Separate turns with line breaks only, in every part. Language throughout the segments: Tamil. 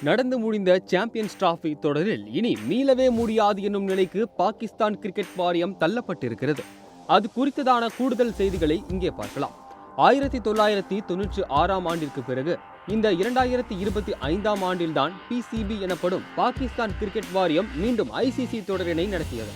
நடந்து முடிந்த சாம்பியன்ஸ் டிராபி தொடரில் இனி மீளவே முடியாது என்னும் நிலைக்கு பாகிஸ்தான் கிரிக்கெட் வாரியம் தள்ளப்பட்டிருக்கிறது. அது குறித்ததான கூடுதல் செய்திகளை இங்கே பார்க்கலாம். 1996ஆம் ஆண்டிற்கு பிறகு இந்த 2025ஆம் ஆண்டில்தான் PCB எனப்படும் பாகிஸ்தான் கிரிக்கெட் வாரியம் மீண்டும் ICC தொடரினை நடத்தியது.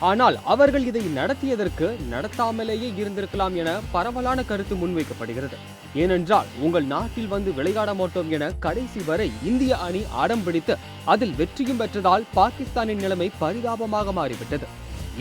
ஆனால் அவர்கள் இதை நடத்தியதற்கு நடத்தாமலேயே இருந்திருக்கலாம் என பரவலான கருத்து முன்வைக்கப்படுகிறது. ஏனென்றால் உங்கள் நாட்டில் வந்து விளையாட மாட்டோம் என கடைசி வரை இந்திய அணி அடம் பிடித்து அதில் வெற்றியும் பெற்றதால் பாகிஸ்தானின் நிலைமை பரிதாபமாக மாறிவிட்டது.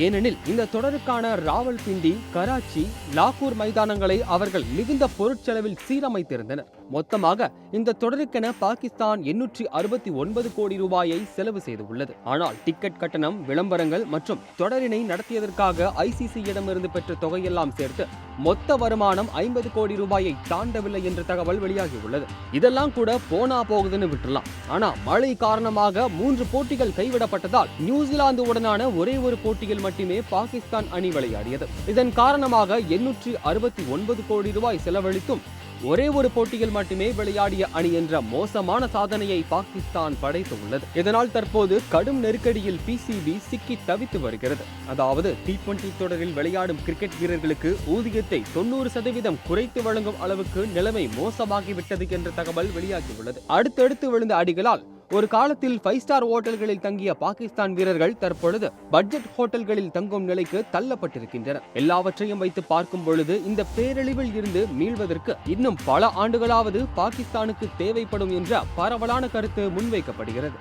ஏனெனில் இந்த தொடருக்கான ராவல்பிண்டி, கராச்சி, லாகூர் மைதானங்களை அவர்கள் மிகுந்த பொருட்செலவில் சீரமைத்திருந்தனர். மொத்தமாக இந்த தொடருக்கென பாகிஸ்தான் 869 கோடி ரூபாயை செலவு செய்துள்ளது. ஆனால் டிக்கெட் கட்டணம், விளம்பரங்கள் மற்றும் தொடரினை நடத்தியதற்காக ICC-இடமிருந்து பெற்ற தொகையெல்லாம் சேர்த்து மொத்த வருமானம் 50 கோடி ரூபாயை தாண்டவில்லை என்ற தகவல் வெளியாகியுள்ளது. இதெல்லாம் கூட போனா போகுதுன்னு விட்டுலாம். ஆனா மழை காரணமாக 3 போட்டிகள் கைவிடப்பட்டதால் நியூசிலாந்து உடனான ஒரே ஒரு போட்டியில் மட்டுமே பாகிஸ்தான் அணி விளையாடியது. இதன் காரணமாக 869 கோடி ரூபாய் செலவழித்தும் ஒரே ஒரு போட்டியில் மட்டுமே விளையாடிய அணி என்ற மோசமான சாதனையை பாகிஸ்தான் படைத்துள்ளது. இதனால் தற்போது கடும் நெருக்கடியில் PCB சிக்கி தவித்து வருகிறது. அதாவது T20 தொடரில் விளையாடும் கிரிக்கெட் வீரர்களுக்கு ஊதியத்தை 90% குறைத்து வழங்கும் அளவுக்கு நிலைமை மோசமாகிவிட்டது என்ற தகவல் வெளியாகியுள்ளது. அடுத்தடுத்து விழுந்த அடிகளால் ஒரு காலத்தில் 5 ஸ்டார் ஹோட்டல்களில் தங்கிய பாகிஸ்தான் வீரர்கள் தற்பொழுது பட்ஜெட் ஹோட்டல்களில் தங்கும் நிலைக்கு தள்ளப்பட்டிருக்கின்றனர். எல்லாவற்றையும் வைத்து பார்க்கும் பொழுது இந்த பேரழிவில் இருந்து மீள்வதற்கு இன்னும் பல ஆண்டுகளாவது பாகிஸ்தானுக்கு தேவைப்படும் என்ற பரவலான கருத்து முன்வைக்கப்படுகிறது.